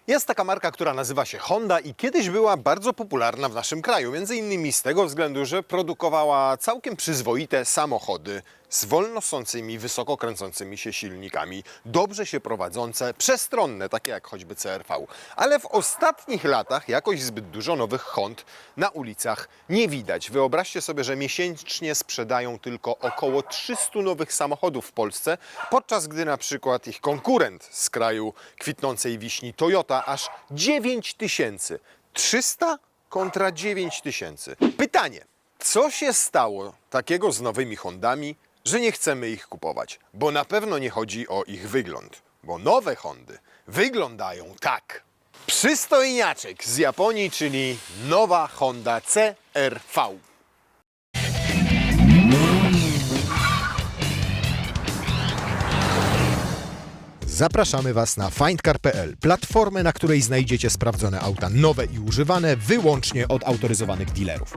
Jest taka marka, która nazywa się Honda i kiedyś była bardzo popularna w naszym kraju. Między innymi z tego względu, że produkowała całkiem przyzwoite samochody z wolnosącymi, wysoko kręcącymi się silnikami, dobrze się prowadzące, przestronne, takie jak choćby CR-V. Ale w ostatnich latach jakoś zbyt dużo nowych Hond na ulicach nie widać. Wyobraźcie sobie, że miesięcznie sprzedają tylko około 300 nowych samochodów w Polsce, podczas gdy na przykład ich konkurent z kraju kwitnącej wiśni Toyota aż 9000. 300 kontra 9000. Pytanie, co się stało takiego z nowymi Hondami, że nie chcemy ich kupować? Bo na pewno nie chodzi o ich wygląd, bo nowe Hondy wyglądają tak. Przystojniaczek z Japonii, czyli nowa Honda CR-V. Zapraszamy Was na findcar.pl, platformę, na której znajdziecie sprawdzone auta nowe i używane wyłącznie od autoryzowanych dealerów.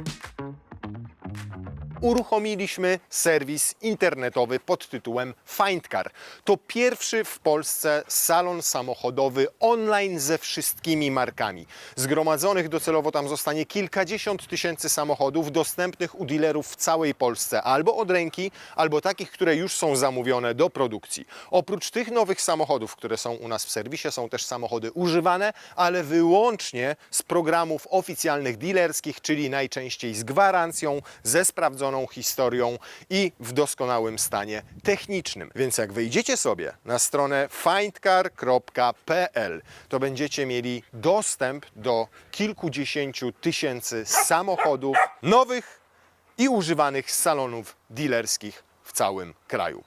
Uruchomiliśmy serwis internetowy pod tytułem Findcar. To pierwszy w Polsce salon samochodowy online ze wszystkimi markami. Zgromadzonych docelowo tam zostanie kilkadziesiąt tysięcy samochodów dostępnych u dealerów w całej Polsce, albo od ręki, albo takich, które już są zamówione do produkcji. Oprócz tych nowych samochodów, które są u nas w serwisie, są też samochody używane, ale wyłącznie z programów oficjalnych dealerskich, czyli najczęściej z gwarancją, ze sprawdzoną historią i w doskonałym stanie technicznym. Więc jak wejdziecie sobie na stronę findcar.pl, to będziecie mieli dostęp do kilkudziesięciu tysięcy samochodów nowych i używanych z salonów dealerskich w całym kraju.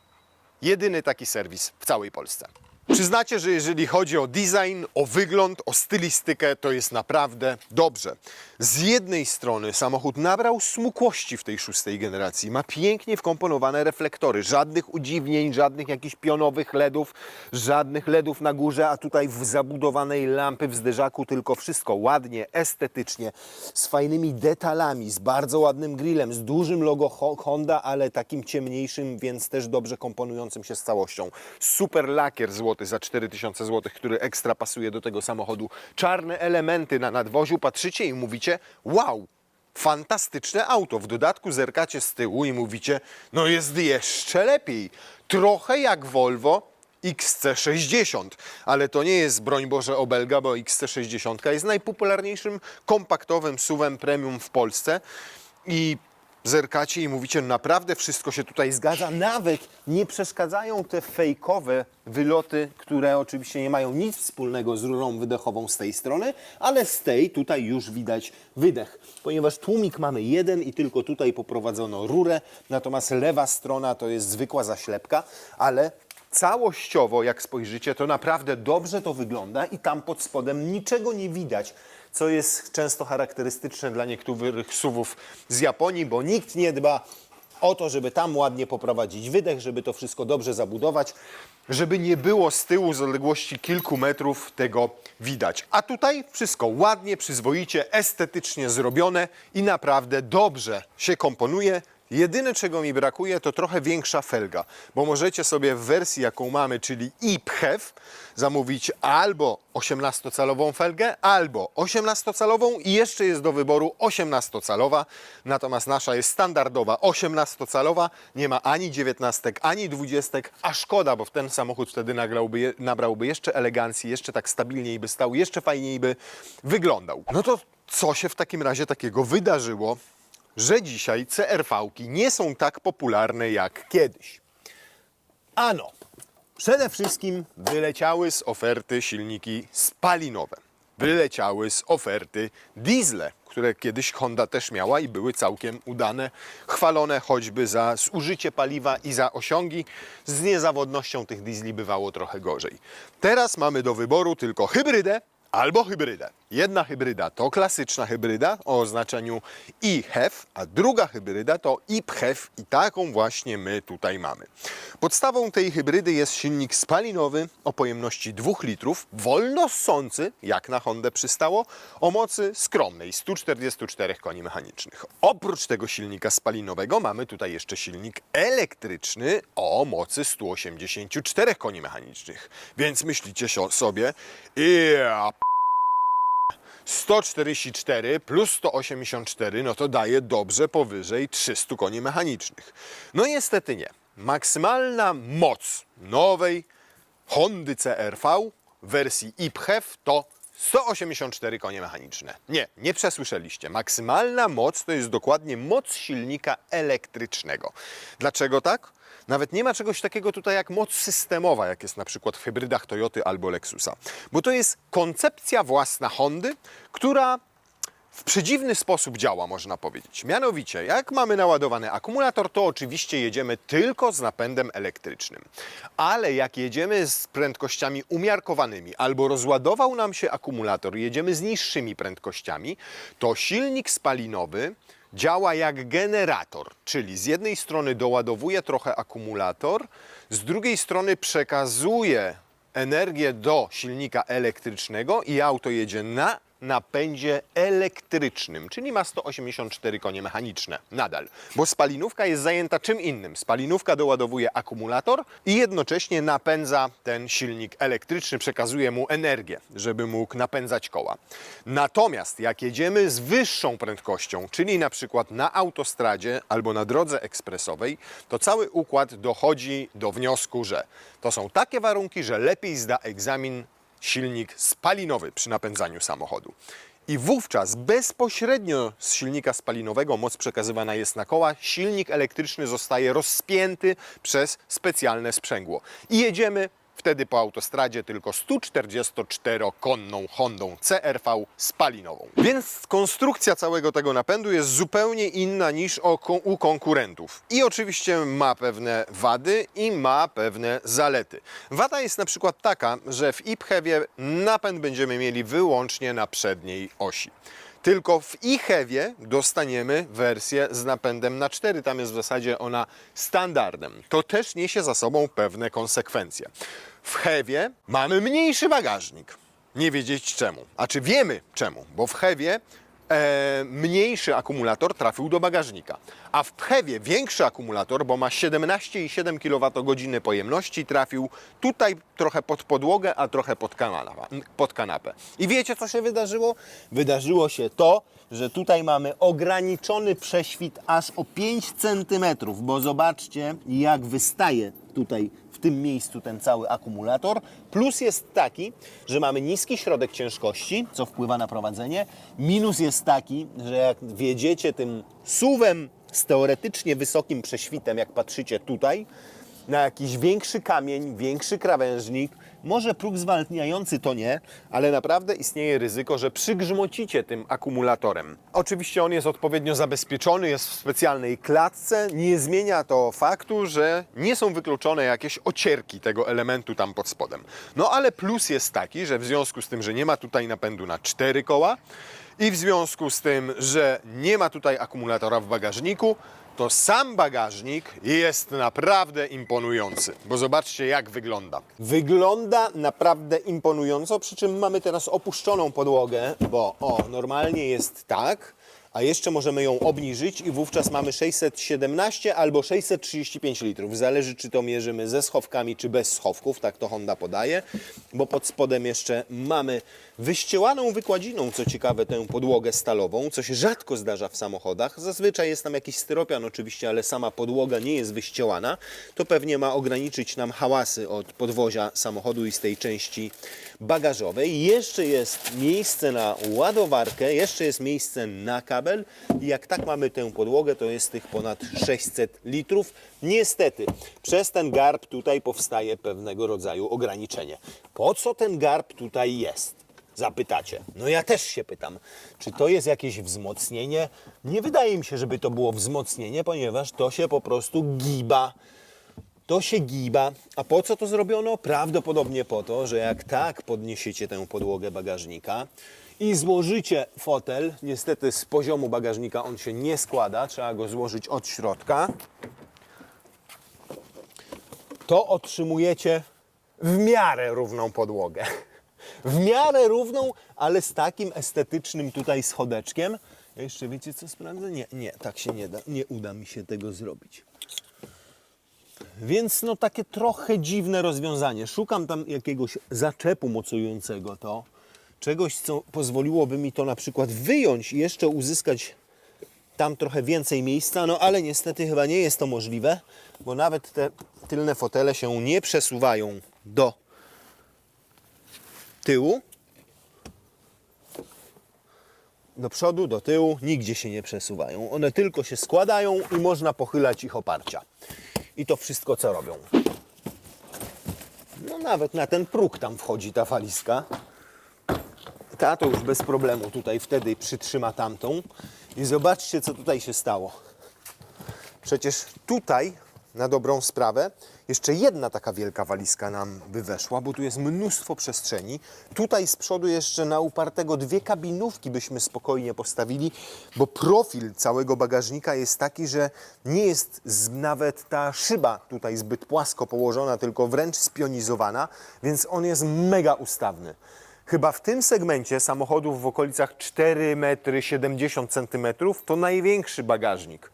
Jedyny taki serwis w całej Polsce. Przyznacie, że jeżeli chodzi o design, o wygląd, o stylistykę, to jest naprawdę dobrze. Z jednej strony samochód nabrał smukłości w tej szóstej generacji. Ma pięknie wkomponowane reflektory. Żadnych udziwnień, żadnych jakichś pionowych LEDów, żadnych LEDów na górze, a tutaj w zabudowanej lampy w zderzaku tylko wszystko ładnie, estetycznie, z fajnymi detalami, z bardzo ładnym grillem, z dużym logo Honda, ale takim ciemniejszym, więc też dobrze komponującym się z całością. Super lakier złoty za 4000 zł, który ekstra pasuje do tego samochodu. Czarne elementy na nadwoziu, patrzycie i mówicie: wow, fantastyczne auto. W dodatku zerkacie z tyłu i mówicie: no jest jeszcze lepiej. Trochę jak Volvo XC60, ale to nie jest, broń Boże, obelga, bo XC60 jest najpopularniejszym kompaktowym SUV-em premium w Polsce i zerkacie i mówicie: naprawdę wszystko się tutaj zgadza, nawet nie przeszkadzają te fejkowe wyloty, które oczywiście nie mają nic wspólnego z rurą wydechową z tej strony, ale z tej tutaj już widać wydech, ponieważ tłumik mamy jeden i tylko tutaj poprowadzono rurę, natomiast lewa strona to jest zwykła zaślepka, ale całościowo, jak spojrzycie, to naprawdę dobrze to wygląda i tam pod spodem niczego nie widać, co jest często charakterystyczne dla niektórych SUV-ów z Japonii, bo nikt nie dba o to, żeby tam ładnie poprowadzić wydech, żeby to wszystko dobrze zabudować, żeby nie było z tyłu z odległości kilku metrów tego widać. A tutaj wszystko ładnie, przyzwoicie, estetycznie zrobione i naprawdę dobrze się komponuje. Jedyne, czego mi brakuje, to trochę większa felga, bo możecie sobie w wersji, jaką mamy, czyli i-PHEV, zamówić albo 18-calową felgę, albo 18-calową i jeszcze jest do wyboru 18-calowa, natomiast nasza jest standardowa 18-calowa, nie ma ani 19, ani 20, a szkoda, bo w ten samochód wtedy nabrałby jeszcze elegancji, jeszcze tak stabilniej by stał, jeszcze fajniej by wyglądał. No to co się w takim razie takiego wydarzyło, że dzisiaj CR-V-ki nie są tak popularne jak kiedyś? Ano, przede wszystkim wyleciały z oferty silniki spalinowe. Wyleciały z oferty diesle, które kiedyś Honda też miała i były całkiem udane, chwalone choćby za zużycie paliwa i za osiągi. Z niezawodnością tych diesli bywało trochę gorzej. Teraz mamy do wyboru tylko hybrydę albo hybrydę. Jedna hybryda to klasyczna hybryda o oznaczeniu i-HEV, a druga hybryda to i-PHEV i taką właśnie my tutaj mamy. Podstawą tej hybrydy jest silnik spalinowy o pojemności 2 litrów, wolno ssący, jak na Hondę przystało, o mocy skromnej 144 koni mechanicznych. Oprócz tego silnika spalinowego mamy tutaj jeszcze silnik elektryczny o mocy 184 koni mechanicznych. Więc myślicie sobie: 144 plus 184, no to daje dobrze powyżej 300 koni mechanicznych. No niestety nie. Maksymalna moc nowej Hondy CR-V w wersji IPHEV to 184 konie mechaniczne. Nie przesłyszeliście. Maksymalna moc to jest dokładnie moc silnika elektrycznego. Dlaczego tak? Nawet nie ma czegoś takiego tutaj jak moc systemowa, jak jest na przykład w hybrydach Toyoty albo Lexusa. Bo to jest koncepcja własna Hondy, która w przedziwny sposób działa, można powiedzieć. Mianowicie, jak mamy naładowany akumulator, to oczywiście jedziemy tylko z napędem elektrycznym. Ale jak jedziemy z prędkościami umiarkowanymi albo rozładował nam się akumulator, jedziemy z niższymi prędkościami, to silnik spalinowy działa jak generator, czyli z jednej strony doładowuje trochę akumulator, z drugiej strony przekazuje energię do silnika elektrycznego i auto jedzie na napędzie elektrycznym, czyli ma 184 konie mechaniczne nadal, bo spalinówka jest zajęta czym innym. Spalinówka doładowuje akumulator i jednocześnie napędza ten silnik elektryczny, przekazuje mu energię, żeby mógł napędzać koła. Natomiast jak jedziemy z wyższą prędkością, czyli na przykład na autostradzie albo na drodze ekspresowej, to cały układ dochodzi do wniosku, że to są takie warunki, że lepiej zda egzamin silnik spalinowy przy napędzaniu samochodu. I wówczas bezpośrednio z silnika spalinowego moc przekazywana jest na koła, silnik elektryczny zostaje rozpięty przez specjalne sprzęgło. I jedziemy wtedy po autostradzie tylko 144-konną Hondą CR-V spalinową. Więc konstrukcja całego tego napędu jest zupełnie inna niż u konkurentów. I oczywiście ma pewne wady i ma pewne zalety. Wada jest na przykład taka, że w IPHEVie napęd będziemy mieli wyłącznie na przedniej osi. Tylko w iHEVie dostaniemy wersję z napędem na 4. Tam jest w zasadzie ona standardem. To też niesie za sobą pewne konsekwencje. W HEVie mamy mniejszy bagażnik. Nie wiedzieć czemu. A czy wiemy czemu? Bo w HEVie mniejszy akumulator trafił do bagażnika. A w PHEVie większy akumulator, bo ma 17,7 kWh pojemności, trafił tutaj trochę pod podłogę, a trochę pod kanapę. I wiecie, co się wydarzyło? Wydarzyło się to, że tutaj mamy ograniczony prześwit aż o 5 cm, bo zobaczcie, jak wystaje tutaj w tym miejscu ten cały akumulator. Plus jest taki, że mamy niski środek ciężkości, co wpływa na prowadzenie. Minus jest taki, że jak wjedziecie tym SUV-em z teoretycznie wysokim prześwitem, jak patrzycie tutaj, na jakiś większy kamień, większy krawężnik, może próg zwalniający to nie, ale naprawdę istnieje ryzyko, że przygrzmocicie tym akumulatorem. Oczywiście on jest odpowiednio zabezpieczony, jest w specjalnej klatce. Nie zmienia to faktu, że nie są wykluczone jakieś ocierki tego elementu tam pod spodem. No ale plus jest taki, że w związku z tym, że nie ma tutaj napędu na 4 koła i w związku z tym, że nie ma tutaj akumulatora w bagażniku, to sam bagażnik jest naprawdę imponujący, bo zobaczcie, jak wygląda. Wygląda naprawdę imponująco, przy czym mamy teraz opuszczoną podłogę, bo normalnie jest tak, a jeszcze możemy ją obniżyć i wówczas mamy 617 albo 635 litrów. Zależy, czy to mierzymy ze schowkami, czy bez schowków, tak to Honda podaje, bo pod spodem jeszcze mamy wyścielaną wykładziną, co ciekawe, tę podłogę stalową, co się rzadko zdarza w samochodach. Zazwyczaj jest tam jakiś styropian oczywiście, ale sama podłoga nie jest wyścielana. To pewnie ma ograniczyć nam hałasy od podwozia samochodu i z tej części bagażowej. Jeszcze jest miejsce na ładowarkę, jeszcze jest miejsce na kabel i jak tak mamy tę podłogę, to jest tych ponad 600 litrów. Niestety, przez ten garb tutaj powstaje pewnego rodzaju ograniczenie. Po co ten garb tutaj jest? Zapytacie. No ja też się pytam, czy to jest jakieś wzmocnienie? Nie wydaje mi się, żeby to było wzmocnienie, ponieważ to się po prostu giba. To się giba. A po co to zrobiono? Prawdopodobnie po to, że jak tak podniesiecie tę podłogę bagażnika i złożycie fotel, niestety z poziomu bagażnika on się nie składa, trzeba go złożyć od środka, to otrzymujecie w miarę równą podłogę. W miarę równą, ale z takim estetycznym tutaj schodeczkiem. Jeszcze wiecie, co sprawdzę? Nie, tak się nie da. Nie uda mi się tego zrobić. Więc no takie trochę dziwne rozwiązanie. Szukam tam jakiegoś zaczepu mocującego to. czegoś, co pozwoliłoby mi to na przykład wyjąć i jeszcze uzyskać tam trochę więcej miejsca, no ale niestety chyba nie jest to możliwe, bo nawet te tylne fotele się nie przesuwają do tyłu. Do przodu, do tyłu, nigdzie się nie przesuwają. One tylko się składają i można pochylać ich oparcia. I to wszystko, co robią. No nawet na ten próg tam wchodzi ta walizka. Ta to już bez problemu tutaj wtedy przytrzyma tamtą. I zobaczcie, co tutaj się stało. Przecież tutaj, na dobrą sprawę, jeszcze jedna taka wielka walizka nam by weszła, bo tu jest mnóstwo przestrzeni. Tutaj z przodu jeszcze na upartego 2 kabinówki byśmy spokojnie postawili, bo profil całego bagażnika jest taki, że nie jest nawet ta szyba tutaj zbyt płasko położona, tylko wręcz spionizowana, więc on jest mega ustawny. Chyba w tym segmencie samochodów w okolicach 4,70 m to największy bagażnik,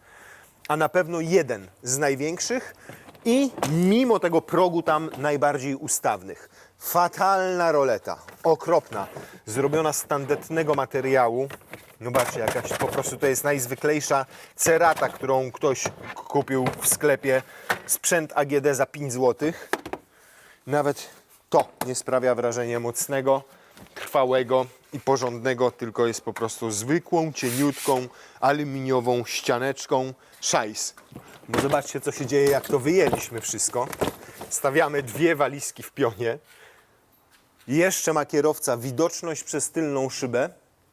a na pewno jeden z największych i mimo tego progu tam najbardziej ustawnych. Fatalna roleta, okropna, zrobiona z tandetnego materiału. Zobaczcie, jakaś po prostu to jest najzwyklejsza cerata, którą ktoś kupił w sklepie, sprzęt AGD za 5 zł. Nawet to nie sprawia wrażenia mocnego, trwałego i porządnego, tylko jest po prostu zwykłą, cieniutką, aluminiową ścianeczką. Szajs. Bo zobaczcie, co się dzieje, jak to wyjęliśmy wszystko. Stawiamy 2 walizki w pionie. Jeszcze ma kierowca widoczność przez tylną szybę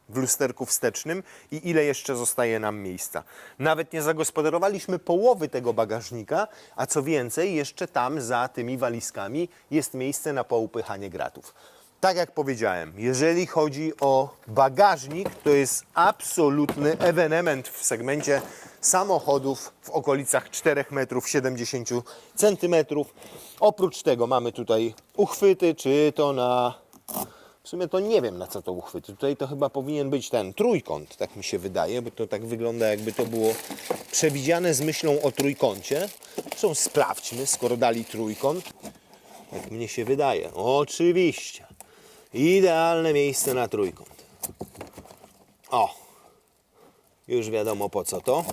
w lusterku wstecznym i ile jeszcze zostaje nam miejsca. Nawet nie zagospodarowaliśmy połowy tego bagażnika, a co więcej, jeszcze tam za tymi walizkami jest miejsce na poupychanie gratów. Tak jak powiedziałem, jeżeli chodzi o bagażnik, to jest absolutny ewenement w segmencie samochodów w okolicach 4,70 m. Oprócz tego mamy tutaj uchwyty, czy to na... W sumie to nie wiem, na co to uchwyty. Tutaj to chyba powinien być ten trójkąt, tak mi się wydaje, bo to tak wygląda, jakby to było przewidziane z myślą o trójkącie. Zresztą sprawdźmy, skoro dali trójkąt. Jak mnie się wydaje. Oczywiście. Idealne miejsce na trójkąt. O! Już wiadomo, po co to.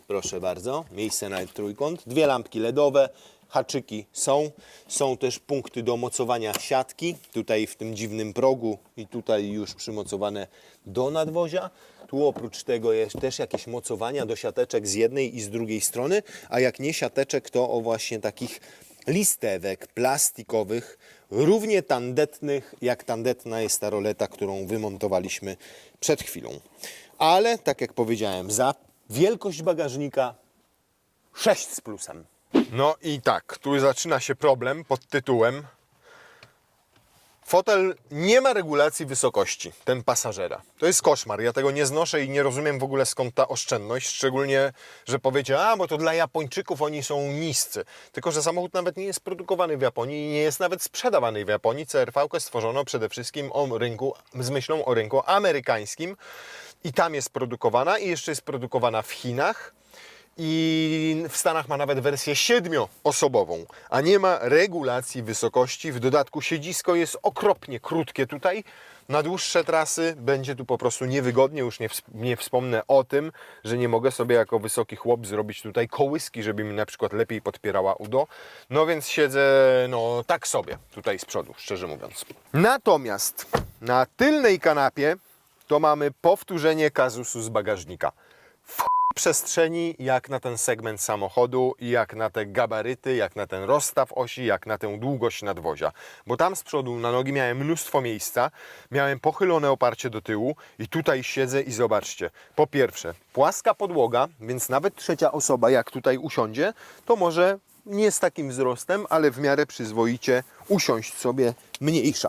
Proszę bardzo. Miejsce na trójkąt. 2 lampki LEDowe. Haczyki są. Są też punkty do mocowania siatki. Tutaj w tym dziwnym progu i tutaj już przymocowane do nadwozia. Tu oprócz tego jest też jakieś mocowania do siateczek z jednej i z drugiej strony. A jak nie siateczek, to o właśnie takich listewek plastikowych, równie tandetnych, jak tandetna jest ta roleta, którą wymontowaliśmy przed chwilą. Ale, tak jak powiedziałem, za wielkość bagażnika 6 z plusem. No i tak, tu zaczyna się problem pod tytułem fotel nie ma regulacji wysokości, ten pasażera. To jest koszmar, ja tego nie znoszę i nie rozumiem w ogóle, skąd ta oszczędność, szczególnie, że powiecie, bo to dla Japończyków oni są niscy. Tylko że samochód nawet nie jest produkowany w Japonii i nie jest nawet sprzedawany w Japonii. CRV-kę stworzono przede wszystkim z myślą o rynku amerykańskim i tam jest produkowana i jeszcze jest produkowana w Chinach. I w Stanach ma nawet wersję 7-osobową, a nie ma regulacji wysokości. W dodatku siedzisko jest okropnie krótkie tutaj. Na dłuższe trasy będzie tu po prostu niewygodnie. Już nie wspomnę o tym, że nie mogę sobie jako wysoki chłop zrobić tutaj kołyski, żeby mi na przykład lepiej podpierała udo. No więc siedzę tak sobie tutaj z przodu, szczerze mówiąc. Natomiast na tylnej kanapie to mamy powtórzenie kazusu z bagażnika. Przestrzeni jak na ten segment samochodu, jak na te gabaryty, jak na ten rozstaw osi, jak na tę długość nadwozia. Bo tam z przodu na nogi miałem mnóstwo miejsca, miałem pochylone oparcie do tyłu i tutaj siedzę i zobaczcie. Po pierwsze, płaska podłoga, więc nawet trzecia osoba jak tutaj usiądzie, to może nie z takim wzrostem, ale w miarę przyzwoicie usiąść sobie mniejsza.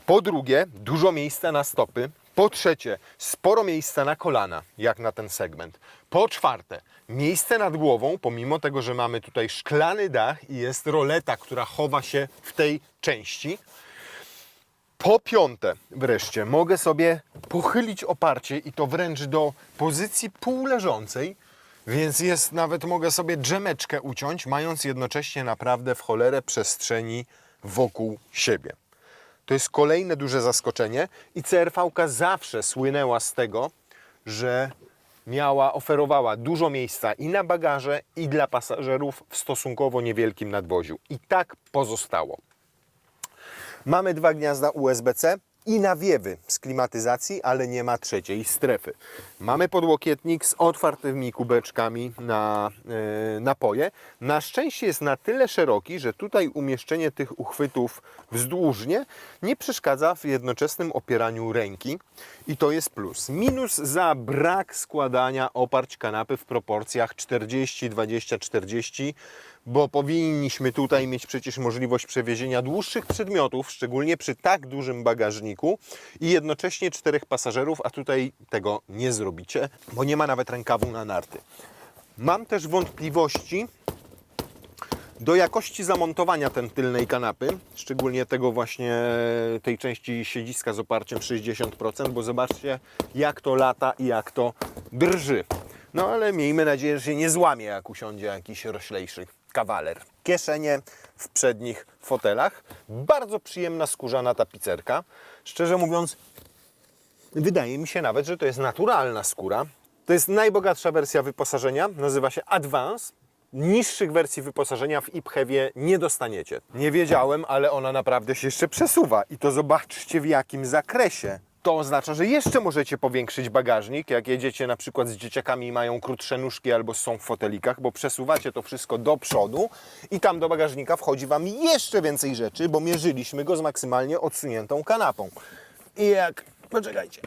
Po drugie, dużo miejsca na stopy. Po trzecie, sporo miejsca na kolana, jak na ten segment. Po czwarte, miejsce nad głową, pomimo tego, że mamy tutaj szklany dach i jest roleta, która chowa się w tej części. Po piąte, wreszcie, mogę sobie pochylić oparcie i to wręcz do pozycji półleżącej, więc nawet mogę sobie drzemeczkę uciąć, mając jednocześnie naprawdę w cholerę przestrzeni wokół siebie. To jest kolejne duże zaskoczenie i CRV-ka zawsze słynęła z tego, że oferowała dużo miejsca i na bagaże, i dla pasażerów w stosunkowo niewielkim nadwoziu. I tak pozostało. Mamy 2 gniazda USB-C i nawiewy z klimatyzacji, ale nie ma trzeciej strefy. Mamy podłokietnik z otwartymi kubeczkami na napoje. Na szczęście jest na tyle szeroki, że tutaj umieszczenie tych uchwytów wzdłużnie nie przeszkadza w jednoczesnym opieraniu ręki i to jest plus. Minus za brak składania oparć kanapy w proporcjach 40, 20, 40, bo powinniśmy tutaj mieć przecież możliwość przewiezienia dłuższych przedmiotów, szczególnie przy tak dużym bagażniku i jednocześnie 4 pasażerów, a tutaj tego nie zrobicie, bo nie ma nawet rękawu na narty. Mam też wątpliwości do jakości zamontowania tej tylnej kanapy, szczególnie tego właśnie, tej części siedziska z oparciem 60%, bo zobaczcie jak to lata i jak to drży. No ale miejmy nadzieję, że się nie złamie, jak usiądzie jakiś roślejszy kawaler. Kieszenie w przednich fotelach. Bardzo przyjemna skórzana tapicerka. Szczerze mówiąc, wydaje mi się nawet, że to jest naturalna skóra. To jest najbogatsza wersja wyposażenia, nazywa się Advance. Niższych wersji wyposażenia w IPHEV-ie nie dostaniecie. Nie wiedziałem, ale ona naprawdę się jeszcze przesuwa. I to zobaczcie w jakim zakresie. To oznacza, że jeszcze możecie powiększyć bagażnik, jak jedziecie na przykład z dzieciakami i mają krótsze nóżki albo są w fotelikach, bo przesuwacie to wszystko do przodu i tam do bagażnika wchodzi Wam jeszcze więcej rzeczy, bo mierzyliśmy go z maksymalnie odsuniętą kanapą. I jak... Poczekajcie.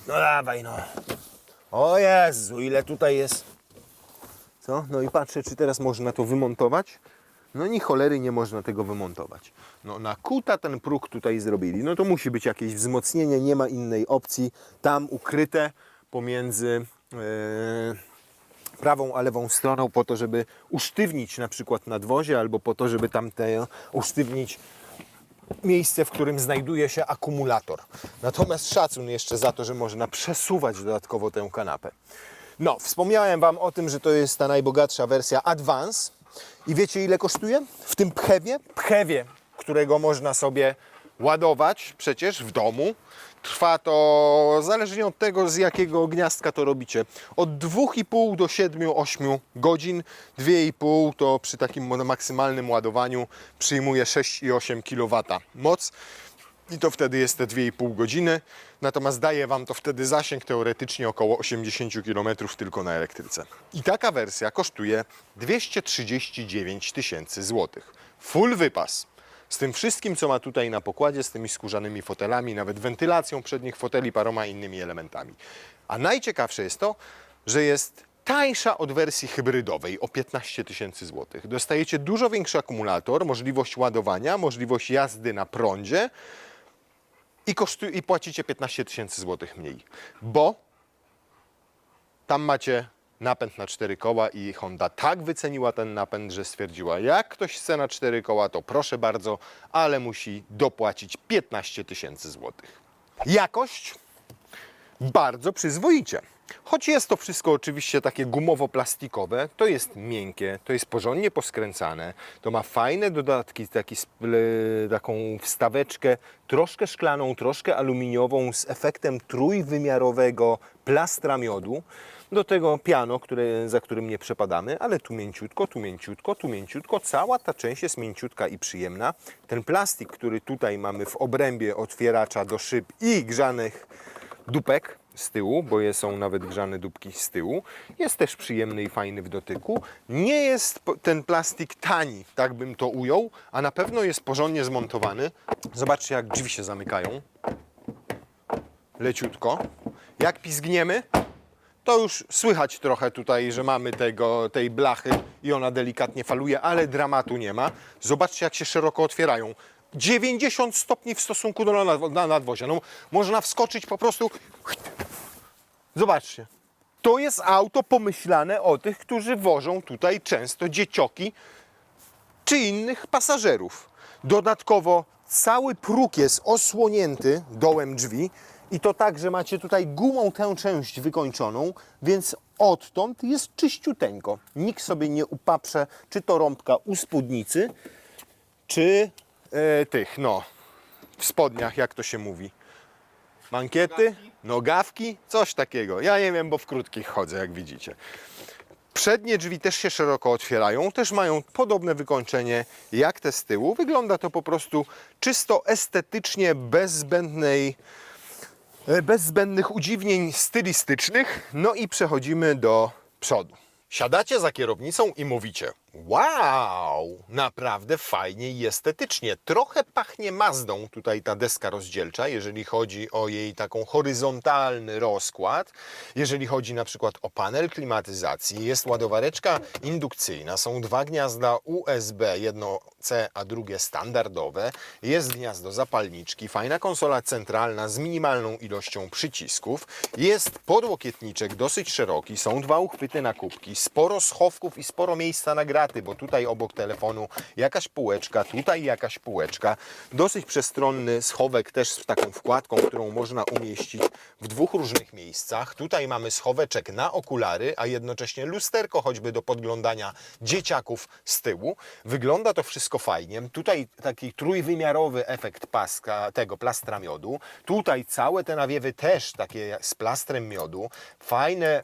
No dawaj no. O Jezu, ile tutaj jest... Co? No i patrzę, czy teraz można to wymontować. No ni cholery nie można tego wymontować. No na kuta ten próg tutaj zrobili. No to musi być jakieś wzmocnienie, nie ma innej opcji. Tam ukryte pomiędzy prawą a lewą stroną po to, żeby usztywnić na przykład nadwozie albo po to, żeby tam usztywnić miejsce, w którym znajduje się akumulator. Natomiast szacun jeszcze za to, że można przesuwać dodatkowo tę kanapę. No, wspomniałem Wam o tym, że to jest ta najbogatsza wersja Advance. I wiecie ile kosztuje? W tym PHEV-ie? PHEV-ie, którego można sobie ładować przecież w domu. Trwa to, zależnie od tego z jakiego gniazdka to robicie, od 2,5 do 7-8 godzin. 2,5 to przy takim maksymalnym ładowaniu przyjmuje 6,8 kW moc. I to wtedy jest te 2,5 godziny. Natomiast daje Wam to wtedy zasięg teoretycznie około 80 km tylko na elektryce. I taka wersja kosztuje 239 000 złotych. Full wypas. Z tym wszystkim, co ma tutaj na pokładzie, z tymi skórzanymi fotelami, nawet wentylacją przednich foteli, paroma innymi elementami. A najciekawsze jest to, że jest tańsza od wersji hybrydowej o 15 000 złotych. Dostajecie dużo większy akumulator, możliwość ładowania, możliwość jazdy na prądzie i płacicie 15 000 złotych mniej, bo tam macie napęd na 4 koła i Honda tak wyceniła ten napęd, że stwierdziła, jak ktoś chce na 4 koła, to proszę bardzo, ale musi dopłacić 15 000 złotych. Jakość bardzo przyzwoicie. Choć jest to wszystko oczywiście takie gumowo-plastikowe, to jest miękkie, to jest porządnie poskręcane, to ma fajne dodatki, taką wstaweczkę troszkę szklaną, troszkę aluminiową z efektem trójwymiarowego plastra miodu. Do tego piano, za którym nie przepadamy, ale tu mięciutko, tu mięciutko, tu mięciutko. Cała ta część jest mięciutka i przyjemna. Ten plastik, który tutaj mamy w obrębie otwieracza do szyb i grzanych dupek z tyłu, bo są nawet grzane dupki z tyłu, jest też przyjemny i fajny w dotyku. Nie jest ten plastik tani, tak bym to ujął, a na pewno jest porządnie zmontowany. Zobaczcie, jak drzwi się zamykają. Leciutko. Jak pizgniemy, to już słychać trochę tutaj, że mamy tej blachy i ona delikatnie faluje, ale dramatu nie ma. Zobaczcie, jak się szeroko otwierają. 90 stopni w stosunku do nadwozia. No, można wskoczyć po prostu. Zobaczcie. To jest auto pomyślane o tych, którzy wożą tutaj często dziecioki czy innych pasażerów. Dodatkowo cały próg jest osłonięty dołem drzwi i to tak, że macie tutaj gumą tę część wykończoną, więc odtąd jest czyściuteńko. Nikt sobie nie upaprze, czy to rąbka u spódnicy, czy tych, w spodniach, jak to się mówi? Mankiety? Nogawki? Coś takiego. Ja nie wiem, bo w krótkich chodzę, jak widzicie. Przednie drzwi też się szeroko otwierają, też mają podobne wykończenie jak te z tyłu. Wygląda to po prostu czysto estetycznie, bez zbędnych udziwnień stylistycznych. No i przechodzimy do przodu. Siadacie za kierownicą i mówicie: wow, naprawdę fajnie i estetycznie. Trochę pachnie Mazdą tutaj ta deska rozdzielcza, jeżeli chodzi o jej taką horyzontalny rozkład. Jeżeli chodzi na przykład o panel klimatyzacji, jest ładowareczka indukcyjna, są dwa gniazda USB, jedno C, a drugie standardowe. Jest gniazdo zapalniczki, fajna konsola centralna z minimalną ilością przycisków. Jest podłokietniczek dosyć szeroki, są dwa uchwyty na kubki, sporo schowków i sporo miejsca na graty, bo tutaj obok telefonu jakaś półeczka, tutaj jakaś półeczka. Dosyć przestronny schowek też z taką wkładką, którą można umieścić w dwóch różnych miejscach. Tutaj mamy schoweczek na okulary, a jednocześnie lusterko choćby do podglądania dzieciaków z tyłu. Wygląda to wszystko fajnie. Tutaj taki trójwymiarowy efekt paska, tego plastra miodu. Tutaj całe te nawiewy też takie z plastrem miodu. Fajne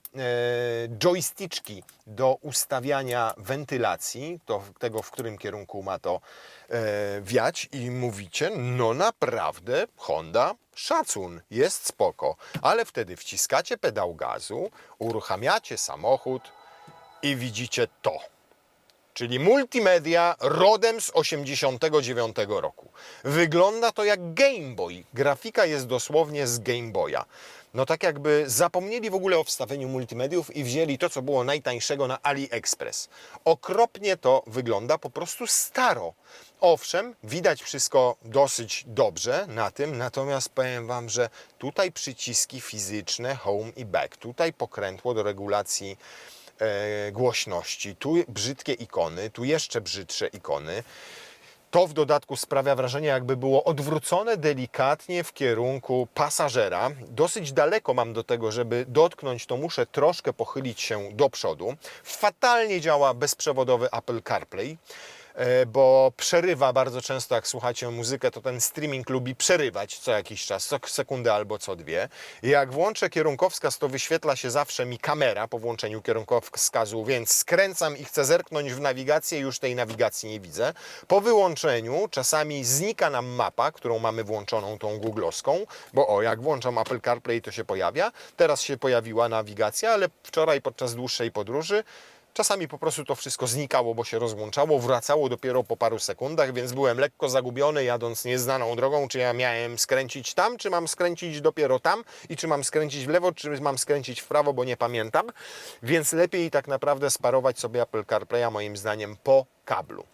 joysticzki do ustawiania wentylacji, tego w którym kierunku ma to wiać, i mówicie: no naprawdę Honda, szacun, jest spoko. Ale wtedy wciskacie pedał gazu, uruchamiacie samochód i widzicie to. Czyli multimedia rodem z 89 roku. Wygląda to jak Game Boy. Grafika jest dosłownie z Game Boya. No tak jakby zapomnieli w ogóle o wstawieniu multimediów i wzięli to, co było najtańszego na AliExpress. Okropnie to wygląda, po prostu staro. Owszem, widać wszystko dosyć dobrze na tym, natomiast powiem Wam, że tutaj przyciski fizyczne Home i Back, tutaj pokrętło do regulacji głośności, tu brzydkie ikony, tu jeszcze brzydsze ikony. To w dodatku sprawia wrażenie, jakby było odwrócone delikatnie w kierunku pasażera. Dosyć daleko mam do tego, żeby dotknąć, to muszę troszkę pochylić się do przodu. Fatalnie działa bezprzewodowy Apple CarPlay, bo przerywa bardzo często, jak słuchacie muzykę, to ten streaming lubi przerywać co jakiś czas, co sekundę albo co dwie. Jak włączę kierunkowskaz, to wyświetla się zawsze mi kamera po włączeniu kierunkowskazu, więc skręcam i chcę zerknąć w nawigację, już tej nawigacji nie widzę. Po wyłączeniu czasami znika nam mapa, którą mamy włączoną tą googlowską, bo jak włączam Apple CarPlay, to się pojawia. Teraz się pojawiła nawigacja, ale wczoraj podczas dłuższej podróży czasami po prostu to wszystko znikało, bo się rozłączało, wracało dopiero po paru sekundach, więc byłem lekko zagubiony, jadąc nieznaną drogą, czy ja miałem skręcić tam, czy mam skręcić dopiero tam i czy mam skręcić w lewo, czy mam skręcić w prawo, bo nie pamiętam. Więc lepiej tak naprawdę sparować sobie Apple CarPlaya moim zdaniem po kablu.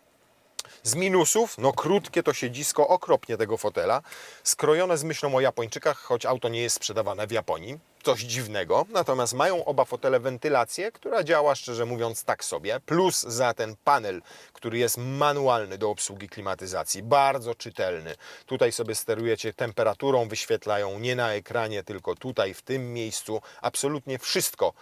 Z minusów, no krótkie to siedzisko okropnie tego fotela, skrojone z myślą o Japończykach, choć auto nie jest sprzedawane w Japonii, coś dziwnego. Natomiast mają oba fotele wentylację, która działa, szczerze mówiąc, tak sobie, plus za ten panel, który jest manualny do obsługi klimatyzacji, bardzo czytelny. Tutaj sobie sterujecie temperaturą, wyświetlają nie na ekranie, tylko tutaj, w tym miejscu, absolutnie wszystko.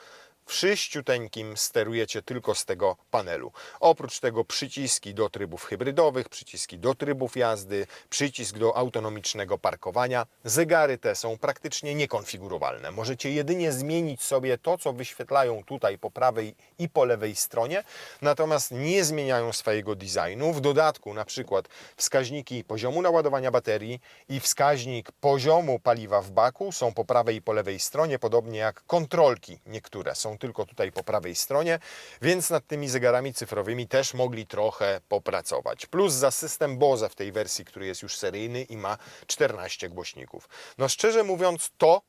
Wszyściuteńkim sterujecie tylko z tego panelu. Oprócz tego przyciski do trybów hybrydowych, przyciski do trybów jazdy, przycisk do autonomicznego parkowania. Zegary te są praktycznie niekonfigurowalne. Możecie jedynie zmienić sobie to, co wyświetlają tutaj po prawej i po lewej stronie, natomiast nie zmieniają swojego designu. W dodatku na przykład wskaźniki poziomu naładowania baterii i wskaźnik poziomu paliwa w baku są po prawej i po lewej stronie, podobnie jak kontrolki niektóre są tylko tutaj po prawej stronie, więc nad tymi zegarami cyfrowymi też mogli trochę popracować. Plus za system Bose w tej wersji, który jest już seryjny i ma 14 głośników. No szczerze mówiąc, to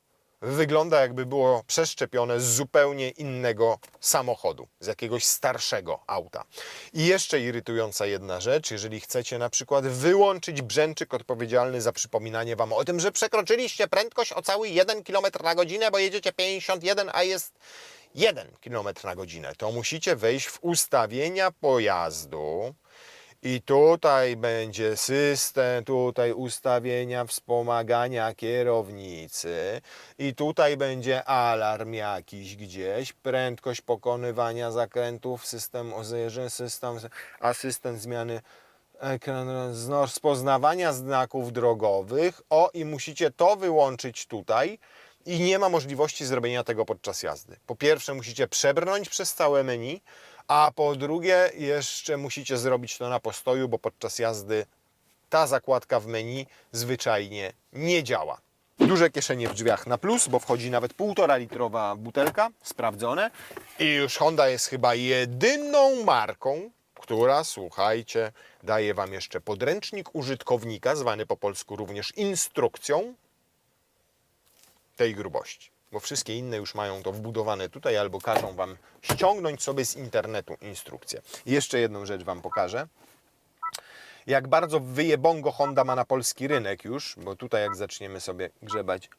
wygląda, jakby było przeszczepione z zupełnie innego samochodu, z jakiegoś starszego auta. I jeszcze irytująca jedna rzecz, jeżeli chcecie na przykład wyłączyć brzęczyk odpowiedzialny za przypominanie Wam o tym, że przekroczyliście prędkość o cały 1 km na godzinę, bo jedziecie 51, a jest 1 km na godzinę, to musicie wejść w ustawienia pojazdu i tutaj będzie system, tutaj ustawienia wspomagania kierownicy i tutaj będzie alarm jakiś gdzieś, prędkość pokonywania zakrętów, system OZR, system, asystent zmiany ekran rozpoznawania znaków drogowych. O, i musicie to wyłączyć tutaj. I nie ma możliwości zrobienia tego podczas jazdy. Po pierwsze musicie przebrnąć przez całe menu, a po drugie jeszcze musicie zrobić to na postoju, bo podczas jazdy ta zakładka w menu zwyczajnie nie działa. Duże kieszenie w drzwiach na plus, bo wchodzi nawet 1,5 litrowa butelka, sprawdzone. I już Honda jest chyba jedyną marką, która, słuchajcie, daje Wam jeszcze podręcznik użytkownika, zwany po polsku również instrukcją, tej grubości. Bo wszystkie inne już mają to wbudowane tutaj albo każą Wam ściągnąć sobie z internetu instrukcję. I jeszcze jedną rzecz Wam pokażę. Jak bardzo wyjebongo Honda ma na polski rynek już, bo tutaj jak zaczniemy sobie grzebać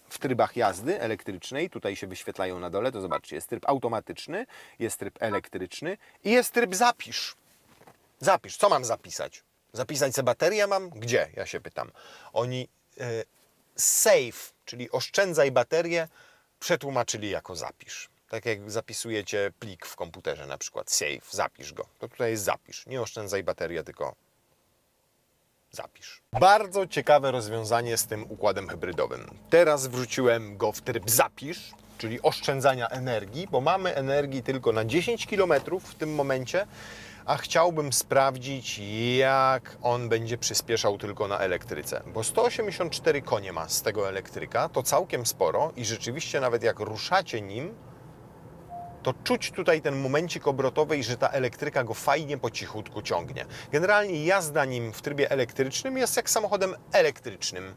w trybach jazdy elektrycznej, tutaj się wyświetlają na dole, to zobaczcie, jest tryb automatyczny, jest tryb elektryczny i jest tryb zapisz. Zapisz, co mam zapisać? Zapisać sobie baterię mam? Gdzie? Ja się pytam. Oni save, czyli oszczędzaj baterię, przetłumaczyli jako zapisz. Tak jak zapisujecie plik w komputerze, na przykład save, zapisz go. To tutaj jest zapisz. Nie oszczędzaj baterię, tylko zapisz. Bardzo ciekawe rozwiązanie z tym układem hybrydowym. Teraz wrzuciłem go w tryb zapisz, czyli oszczędzania energii, bo mamy energii tylko na 10 km w tym momencie, a chciałbym sprawdzić, jak on będzie przyspieszał tylko na elektryce. Bo 184 konie ma z tego elektryka, to całkiem sporo i rzeczywiście nawet jak ruszacie nim, to czuć tutaj ten momencik obrotowy i że ta elektryka go fajnie po cichutku ciągnie. Generalnie jazda nim w trybie elektrycznym jest jak samochodem elektrycznym,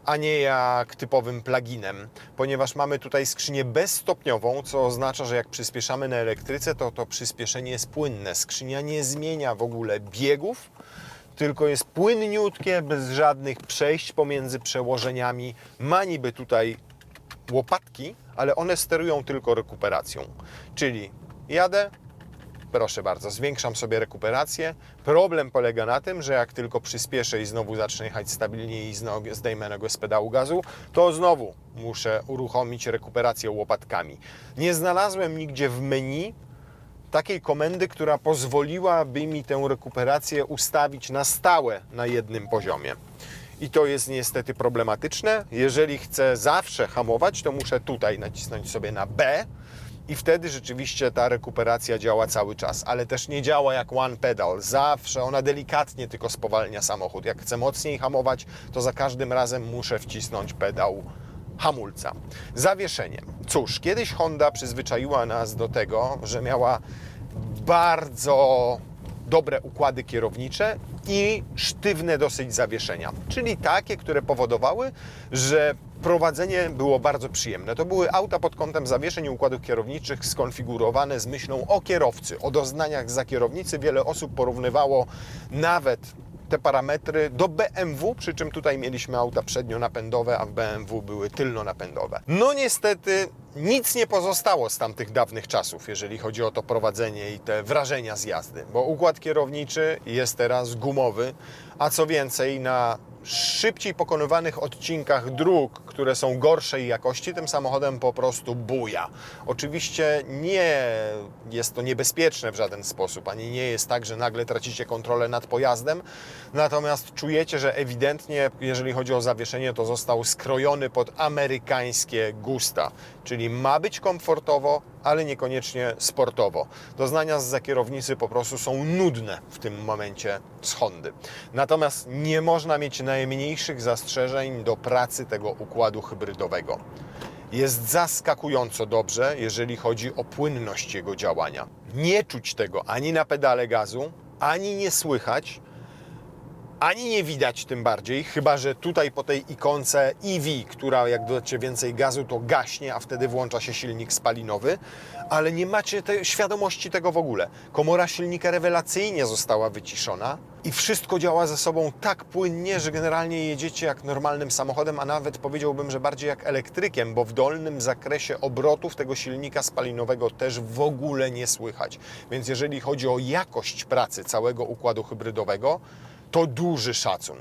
a nie jak typowym pluginem, ponieważ mamy tutaj skrzynię bezstopniową, co oznacza, że jak przyspieszamy na elektryce, to przyspieszenie jest płynne. Skrzynia nie zmienia w ogóle biegów, tylko jest płynniutkie, bez żadnych przejść pomiędzy przełożeniami. Ma niby tutaj łopatki, ale one sterują tylko rekuperacją. Czyli jadę, proszę bardzo, zwiększam sobie rekuperację. Problem polega na tym, że jak tylko przyspieszę i znowu zacznę jechać stabilnie i znowu zdejmę nogę z pedału gazu, to znowu muszę uruchomić rekuperację łopatkami. Nie znalazłem nigdzie w menu takiej komendy, która pozwoliłaby mi tę rekuperację ustawić na stałe na jednym poziomie. I to jest niestety problematyczne. Jeżeli chcę zawsze hamować, to muszę tutaj nacisnąć sobie na B i wtedy rzeczywiście ta rekuperacja działa cały czas, ale też nie działa jak one pedal. Zawsze ona delikatnie tylko spowalnia samochód. Jak chcę mocniej hamować, to za każdym razem muszę wcisnąć pedał hamulca. Zawieszenie. Cóż, kiedyś Honda przyzwyczaiła nas do tego, że miała bardzo dobre układy kierownicze i sztywne dosyć zawieszenia, czyli takie, które powodowały, że prowadzenie było bardzo przyjemne. To były auta pod kątem zawieszeń i układów kierowniczych skonfigurowane z myślą o kierowcy, o doznaniach za kierownicy. Wiele osób porównywało nawet te parametry do BMW, przy czym tutaj mieliśmy auta przednionapędowe, a w BMW były tylnonapędowe. No niestety nic nie pozostało z tamtych dawnych czasów, jeżeli chodzi o to prowadzenie i te wrażenia z jazdy, bo układ kierowniczy jest teraz gumowy, a co więcej, na szybciej pokonywanych odcinkach dróg, które są gorszej jakości, tym samochodem po prostu buja. Oczywiście nie jest to niebezpieczne w żaden sposób, ani nie jest tak, że nagle tracicie kontrolę nad pojazdem, natomiast czujecie, że ewidentnie, jeżeli chodzi o zawieszenie, to został skrojony pod amerykańskie gusta, czyli ma być komfortowo, ale niekoniecznie sportowo. Doznania zza kierownicy po prostu są nudne w tym momencie z Hondy. Natomiast nie można mieć najmniejszych zastrzeżeń do pracy tego układu hybrydowego. Jest zaskakująco dobrze, jeżeli chodzi o płynność jego działania. Nie czuć tego ani na pedale gazu, ani nie słychać, ani nie widać tym bardziej, chyba że tutaj po tej ikonce EV, która jak dodacie więcej gazu, to gaśnie, a wtedy włącza się silnik spalinowy, ale nie macie świadomości tego w ogóle. Komora silnika rewelacyjnie została wyciszona i wszystko działa ze sobą tak płynnie, że generalnie jedziecie jak normalnym samochodem, a nawet powiedziałbym, że bardziej jak elektrykiem, bo w dolnym zakresie obrotów tego silnika spalinowego też w ogóle nie słychać. Więc jeżeli chodzi o jakość pracy całego układu hybrydowego, to duży szacun.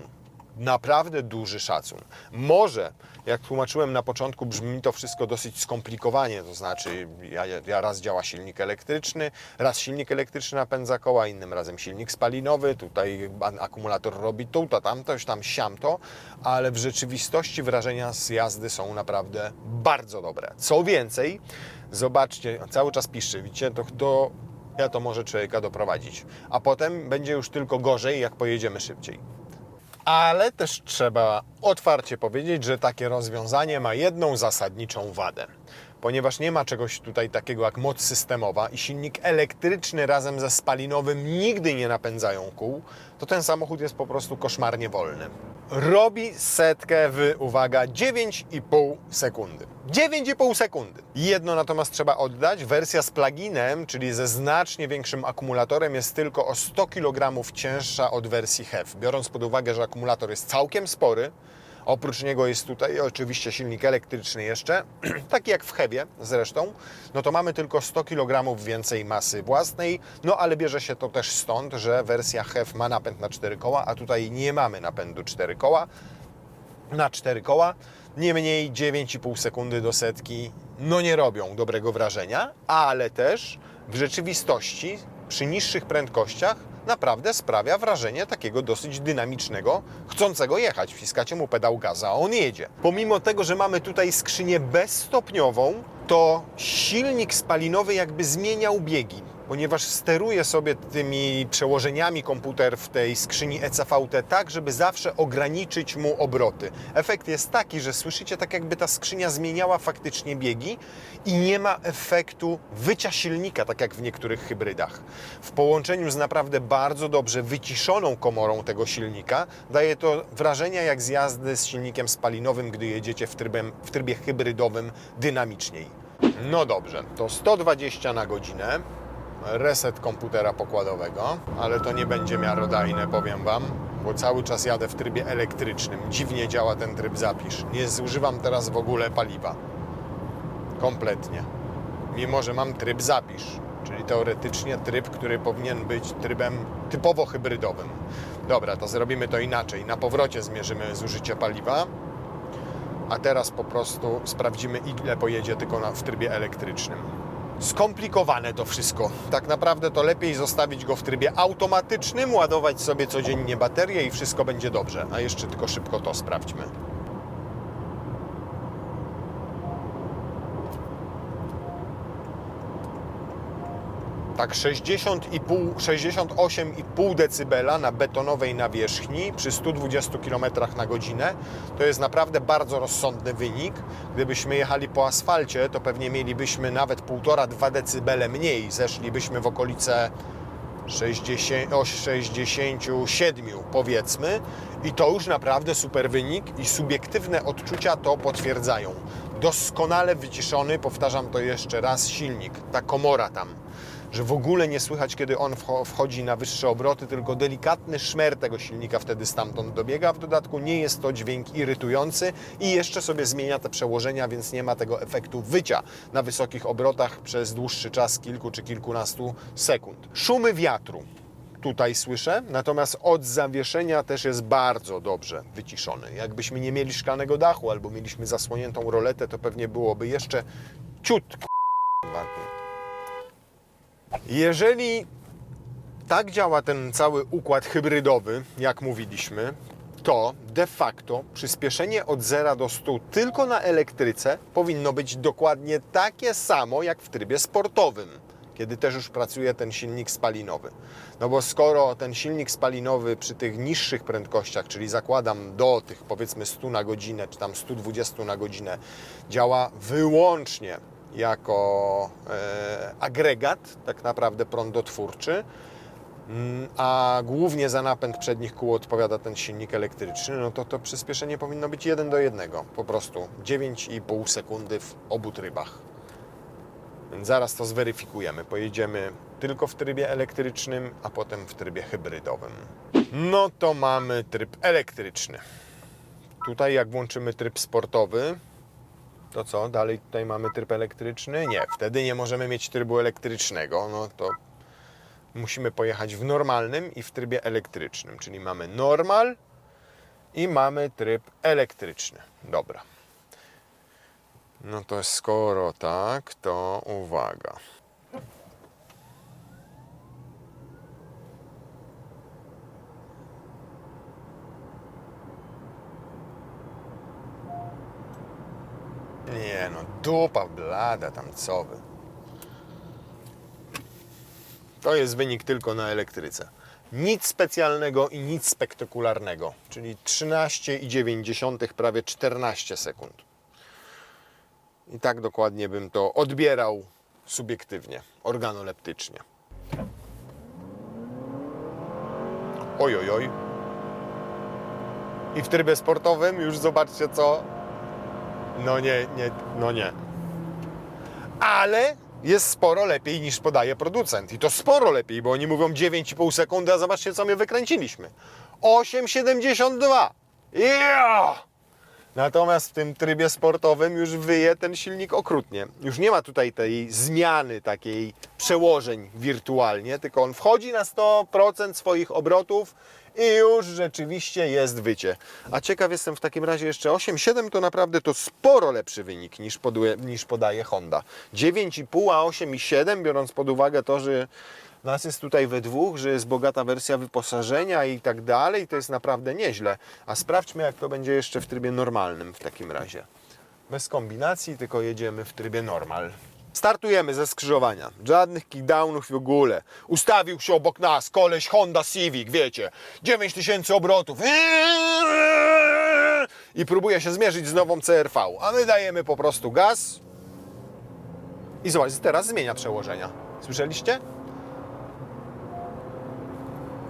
naprawdę duży szacun. Może, jak tłumaczyłem na początku, brzmi to wszystko dosyć skomplikowanie, to znaczy raz działa silnik elektryczny, raz silnik elektryczny napędza koła, innym razem silnik spalinowy, tutaj akumulator robi to, tamto, tam siamto, ale w rzeczywistości wrażenia z jazdy są naprawdę bardzo dobre. Co więcej, zobaczcie, cały czas piszczy, widzicie, to może człowieka doprowadzić, a potem będzie już tylko gorzej, jak pojedziemy szybciej. Ale też trzeba otwarcie powiedzieć, że takie rozwiązanie ma jedną zasadniczą wadę. Ponieważ nie ma czegoś tutaj takiego jak moc systemowa i silnik elektryczny razem ze spalinowym nigdy nie napędzają kół, to ten samochód jest po prostu koszmarnie wolny. Robi setkę w, uwaga, 9,5 sekundy. 9,5 sekundy. Jedno natomiast trzeba oddać, wersja z pluginem, czyli ze znacznie większym akumulatorem, jest tylko o 100 kg cięższa od wersji HEV. Biorąc pod uwagę, że akumulator jest całkiem spory, oprócz niego jest tutaj oczywiście silnik elektryczny jeszcze, taki jak w HEV-ie zresztą, no to mamy tylko 100 kg więcej masy własnej, no ale bierze się to też stąd, że wersja HEV ma napęd na 4 koła, a tutaj nie mamy napędu 4 koła, na 4 koła. Niemniej 9,5 sekundy do setki no nie robią dobrego wrażenia, ale też w rzeczywistości przy niższych prędkościach naprawdę sprawia wrażenie takiego dosyć dynamicznego, chcącego jechać. Wciskacie mu pedał gaza, a on jedzie. Pomimo tego, że mamy tutaj skrzynię bezstopniową, to silnik spalinowy jakby zmieniał biegi, ponieważ steruje sobie tymi przełożeniami komputer w tej skrzyni ECVT tak, żeby zawsze ograniczyć mu obroty. Efekt jest taki, że słyszycie tak jakby ta skrzynia zmieniała faktycznie biegi i nie ma efektu wycia silnika, tak jak w niektórych hybrydach. W połączeniu z naprawdę bardzo dobrze wyciszoną komorą tego silnika daje to wrażenie jak z jazdy z silnikiem spalinowym, gdy jedziecie w trybie hybrydowym dynamiczniej. No dobrze, to 120 na godzinę. Reset komputera pokładowego, ale to nie będzie miarodajne, powiem Wam, bo cały czas jadę w trybie elektrycznym. Dziwnie działa ten tryb zapisz. Nie zużywam teraz w ogóle paliwa. Kompletnie. Mimo że mam tryb zapisz, czyli teoretycznie tryb, który powinien być trybem typowo hybrydowym. Dobra, to zrobimy to inaczej. Na powrocie zmierzymy zużycie paliwa, a teraz po prostu sprawdzimy, ile pojedzie tylko w trybie elektrycznym. Skomplikowane to wszystko. Tak naprawdę to lepiej zostawić go w trybie automatycznym, ładować sobie codziennie baterię i wszystko będzie dobrze. A jeszcze tylko szybko to sprawdźmy. Tak 68,5 dB na betonowej nawierzchni przy 120 km na godzinę to jest naprawdę bardzo rozsądny wynik. Gdybyśmy jechali po asfalcie, to pewnie mielibyśmy nawet 1,5–2 dB mniej. Zeszlibyśmy w okolice 67 powiedzmy i to już naprawdę super wynik i subiektywne odczucia to potwierdzają. Doskonale wyciszony, powtarzam to jeszcze raz, silnik, ta komora tam, że w ogóle nie słychać, kiedy on wchodzi na wyższe obroty, tylko delikatny szmer tego silnika wtedy stamtąd dobiega. W dodatku nie jest to dźwięk irytujący i jeszcze sobie zmienia te przełożenia, więc nie ma tego efektu wycia na wysokich obrotach przez dłuższy czas, kilku czy kilkunastu sekund. Szumy wiatru tutaj słyszę, natomiast od zawieszenia też jest bardzo dobrze wyciszony. Jakbyśmy nie mieli szklanego dachu albo mieliśmy zasłoniętą roletę, to pewnie byłoby jeszcze ciut. Jeżeli tak działa ten cały układ hybrydowy, jak mówiliśmy, to de facto przyspieszenie od 0 do 100 tylko na elektryce powinno być dokładnie takie samo jak w trybie sportowym, kiedy też już pracuje ten silnik spalinowy. No bo skoro ten silnik spalinowy przy tych niższych prędkościach, czyli zakładam do tych powiedzmy 100 na godzinę, czy tam 120 na godzinę, działa wyłącznie jako agregat, tak naprawdę prądotwórczy, a głównie za napęd przednich kół odpowiada ten silnik elektryczny, no to przyspieszenie powinno być 1:1, po prostu 9,5 sekundy w obu trybach. Więc zaraz to zweryfikujemy. Pojedziemy tylko w trybie elektrycznym, a potem w trybie hybrydowym. No to mamy tryb elektryczny. Tutaj jak włączymy tryb sportowy, to co? Dalej tutaj mamy tryb elektryczny? Nie, wtedy nie możemy mieć trybu elektrycznego. No to musimy pojechać w normalnym i w trybie elektrycznym. Czyli mamy normal I mamy tryb elektryczny. Dobra. No to skoro tak, to uwaga. Nie no, dupa blada tam co wy. To jest wynik tylko na elektryce. Nic specjalnego i nic spektakularnego, czyli 13,9, prawie 14 sekund. I tak dokładnie bym to odbierał subiektywnie, organoleptycznie. Oj, oj, oj. I w trybie sportowym już zobaczcie co. No nie, no nie. Ale jest sporo lepiej niż podaje producent. I to sporo lepiej, bo oni mówią 9,5 sekundy, a zobaczcie co my wykręciliśmy. 8,72. Yeah! Natomiast w tym trybie sportowym już wyje ten silnik okrutnie. Już nie ma tutaj tej zmiany takiej przełożeń wirtualnie, tylko on wchodzi na 100% swoich obrotów i już rzeczywiście jest wycie. A ciekaw jestem w takim razie jeszcze 8,7 to naprawdę to sporo lepszy wynik niż podaje Honda. 9,5 a 8,7 biorąc pod uwagę to, że nas jest tutaj we dwóch, że jest bogata wersja wyposażenia i tak dalej, to jest naprawdę nieźle. A sprawdźmy jak to będzie jeszcze w trybie normalnym w takim razie. Bez kombinacji, tylko jedziemy w trybie normal. Startujemy ze skrzyżowania. Żadnych kickdownów w ogóle. Ustawił się obok nas koleś Honda Civic, wiecie. 9000 obrotów. I próbuje się zmierzyć z nową CR-V. A my dajemy po prostu gaz. I zobacz, teraz zmienia przełożenia. Słyszeliście?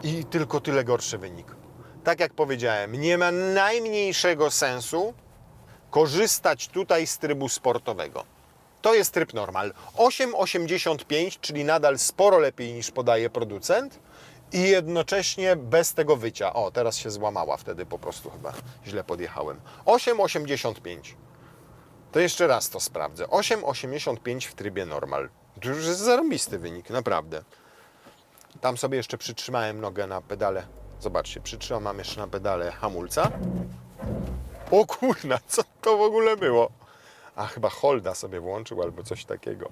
I tylko tyle gorszy wynik. Tak jak powiedziałem, nie ma najmniejszego sensu korzystać tutaj z trybu sportowego. To jest tryb normal. 8,85, czyli nadal sporo lepiej niż podaje producent i jednocześnie bez tego wycia. O, teraz się złamała, wtedy po prostu chyba źle podjechałem. 8,85. To jeszcze raz to sprawdzę. 8,85 w trybie normal. To już jest zarąbisty wynik, naprawdę. Tam sobie jeszcze przytrzymałem nogę na pedale. Zobaczcie, przytrzymam jeszcze na pedale hamulca. O kurna, co to w ogóle było? A chyba Holda sobie włączył albo coś takiego.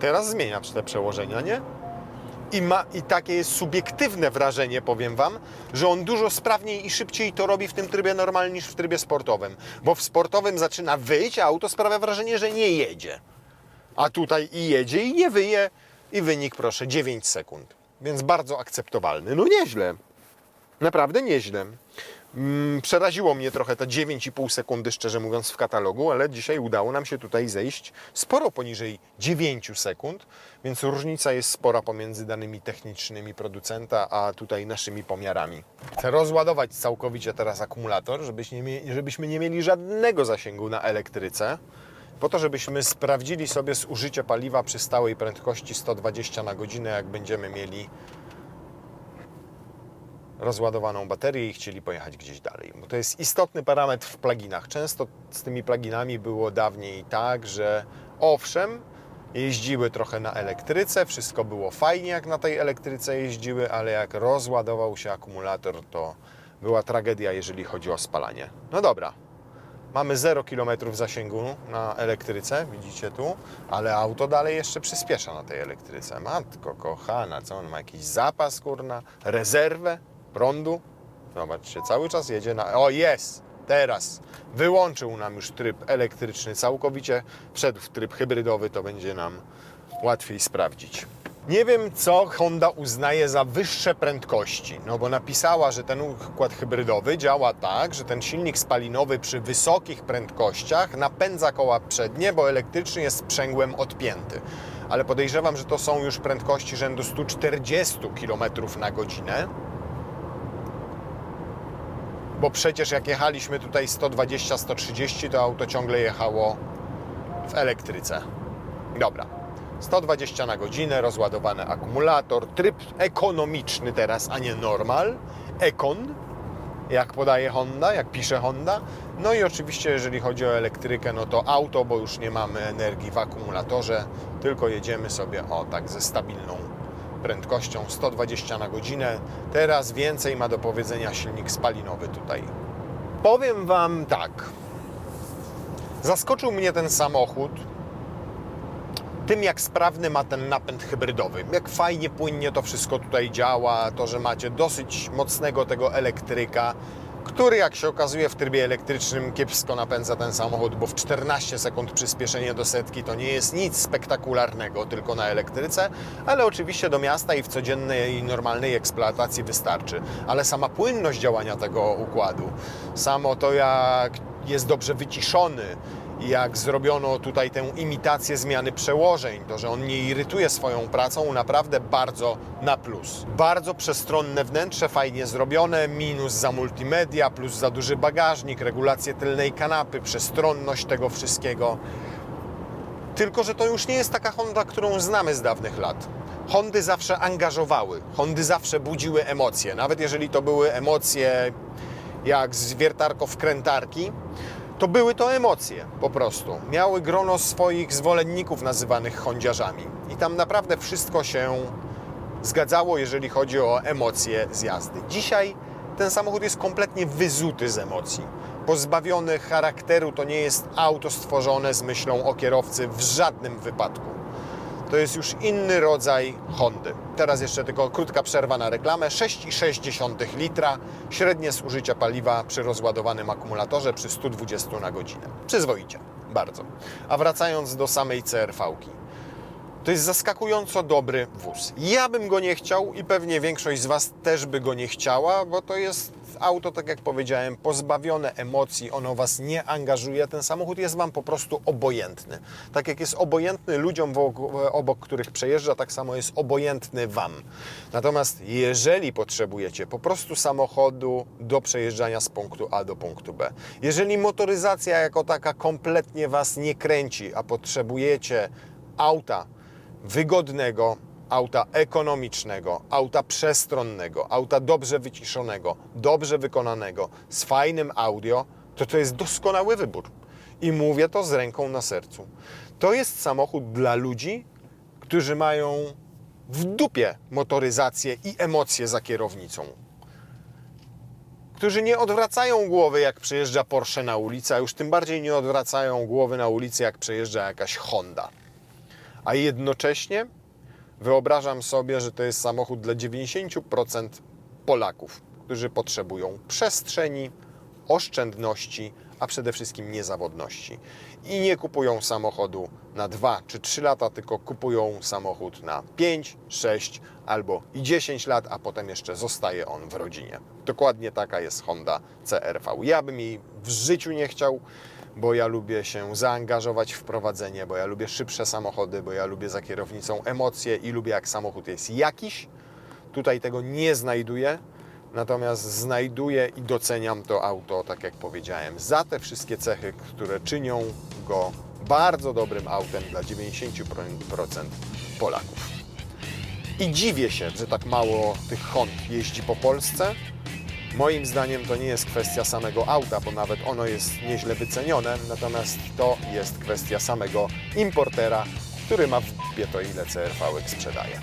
Teraz zmienia te przełożenia, nie? I takie jest subiektywne wrażenie, powiem Wam, że on dużo sprawniej i szybciej to robi w tym trybie normalnym niż w trybie sportowym. Bo w sportowym zaczyna wyjść, a auto sprawia wrażenie, że nie jedzie. A tutaj i jedzie, i nie wyje. I wynik, proszę, 9 sekund. Więc bardzo akceptowalny. No nieźle. Naprawdę nieźle. Przeraziło mnie trochę te 9,5 sekundy, szczerze mówiąc, w katalogu, ale dzisiaj udało nam się tutaj zejść sporo poniżej 9 sekund, więc różnica jest spora pomiędzy danymi technicznymi producenta, a tutaj naszymi pomiarami. Chcę rozładować całkowicie teraz akumulator, żebyśmy nie mieli żadnego zasięgu na elektryce, po to, żebyśmy sprawdzili sobie zużycie paliwa przy stałej prędkości 120 na godzinę, jak będziemy mieli rozładowaną baterię i chcieli pojechać gdzieś dalej. Bo to jest istotny parametr w pluginach. Często z tymi pluginami było dawniej tak, że owszem, jeździły trochę na elektryce, wszystko było fajnie jak na tej elektryce jeździły, ale jak rozładował się akumulator, to była tragedia, jeżeli chodzi o spalanie. No dobra, mamy 0 km zasięgu na elektryce, widzicie tu, ale auto dalej jeszcze przyspiesza na tej elektryce. Matko kochana, co on ma, jakiś zapas, kurna, rezerwę prądu? Zobaczcie, cały czas jedzie na... O, jest! Teraz wyłączył nam już tryb elektryczny całkowicie, wszedł w tryb hybrydowy, to będzie nam łatwiej sprawdzić. Nie wiem, co Honda uznaje za wyższe prędkości, no bo napisała, że ten układ hybrydowy działa tak, że ten silnik spalinowy przy wysokich prędkościach napędza koła przednie, bo elektryczny jest sprzęgłem odpięty. Ale podejrzewam, że to są już prędkości rzędu 140 km na godzinę. Bo przecież jak jechaliśmy tutaj 120-130, to auto ciągle jechało w elektryce. Dobra, 120 na godzinę, rozładowany akumulator, tryb ekonomiczny teraz, a nie normal, ekon. jak podaje Honda, jak pisze Honda. No i oczywiście, jeżeli chodzi o elektrykę, no to auto, bo już nie mamy energii w akumulatorze, tylko jedziemy sobie tak ze stabilną prędkością 120 na godzinę. Teraz więcej ma do powiedzenia silnik spalinowy tutaj. Powiem Wam tak, zaskoczył mnie ten samochód tym, jak sprawny ma ten napęd hybrydowy, jak fajnie, płynnie to wszystko tutaj działa, to, że macie dosyć mocnego tego elektryka, który, jak się okazuje, w trybie elektrycznym kiepsko napędza ten samochód, bo w 14 sekund przyspieszenie do setki to nie jest nic spektakularnego, tylko na elektryce, ale oczywiście do miasta i w codziennej, normalnej eksploatacji wystarczy. Ale sama płynność działania tego układu, samo to, jak jest dobrze wyciszony, jak zrobiono tutaj tę imitację zmiany przełożeń, to, że on nie irytuje swoją pracą, naprawdę bardzo na plus. Bardzo przestronne wnętrze, fajnie zrobione, minus za multimedia, plus za duży bagażnik, regulację tylnej kanapy, przestronność tego wszystkiego. Tylko że to już nie jest taka Honda, którą znamy z dawnych lat. Hondy zawsze angażowały, Hondy zawsze budziły emocje, nawet jeżeli to były emocje jak z wiertarko-wkrętarki, to były to emocje po prostu. Miały grono swoich zwolenników nazywanych hondziarzami. I tam naprawdę wszystko się zgadzało, jeżeli chodzi o emocje z jazdy. Dzisiaj ten samochód jest kompletnie wyzuty z emocji. Pozbawiony charakteru, to nie jest auto stworzone z myślą o kierowcy w żadnym wypadku. To jest już inny rodzaj Hondy. Teraz jeszcze tylko krótka przerwa na reklamę. 6,6 litra, średnie zużycie paliwa przy rozładowanym akumulatorze przy 120 na godzinę. Przyzwoicie, bardzo. A wracając do samej CR-V-ki. To jest zaskakująco dobry wóz. Ja bym go nie chciał i pewnie większość z Was też by go nie chciała, bo to jest auto, tak jak powiedziałem, pozbawione emocji, ono Was nie angażuje, ten samochód jest Wam po prostu obojętny. Tak jak jest obojętny ludziom, obok których przejeżdża, tak samo jest obojętny Wam. Natomiast jeżeli potrzebujecie po prostu samochodu do przejeżdżania z punktu A do punktu B, jeżeli motoryzacja jako taka kompletnie Was nie kręci, a potrzebujecie auta wygodnego, auta ekonomicznego, auta przestronnego, auta dobrze wyciszonego, dobrze wykonanego, z fajnym audio, to jest doskonały wybór. I mówię to z ręką na sercu. To jest samochód dla ludzi, którzy mają w dupie motoryzację i emocje za kierownicą. Którzy nie odwracają głowy, jak przejeżdża Porsche na ulicy, a już tym bardziej nie odwracają głowy na ulicy, jak przejeżdża jakaś Honda. A jednocześnie wyobrażam sobie, że to jest samochód dla 90% Polaków, którzy potrzebują przestrzeni, oszczędności, a przede wszystkim niezawodności. I nie kupują samochodu na 2 czy 3 lata, tylko kupują samochód na 5, 6 albo i 10 lat, a potem jeszcze zostaje on w rodzinie. Dokładnie taka jest Honda CR-V. Ja bym jej w życiu nie chciał, bo ja lubię się zaangażować w prowadzenie, bo ja lubię szybsze samochody, bo ja lubię za kierownicą emocje i lubię, jak samochód jest jakiś. Tutaj tego nie znajduję, natomiast znajduję i doceniam to auto, tak jak powiedziałem, za te wszystkie cechy, które czynią go bardzo dobrym autem dla 90% Polaków. I dziwię się, że tak mało tych Hond jeździ po Polsce. Moim zdaniem to nie jest kwestia samego auta, bo nawet ono jest nieźle wycenione, natomiast to jest kwestia samego importera, który ma w dupie to, ile CR-V sprzedaje.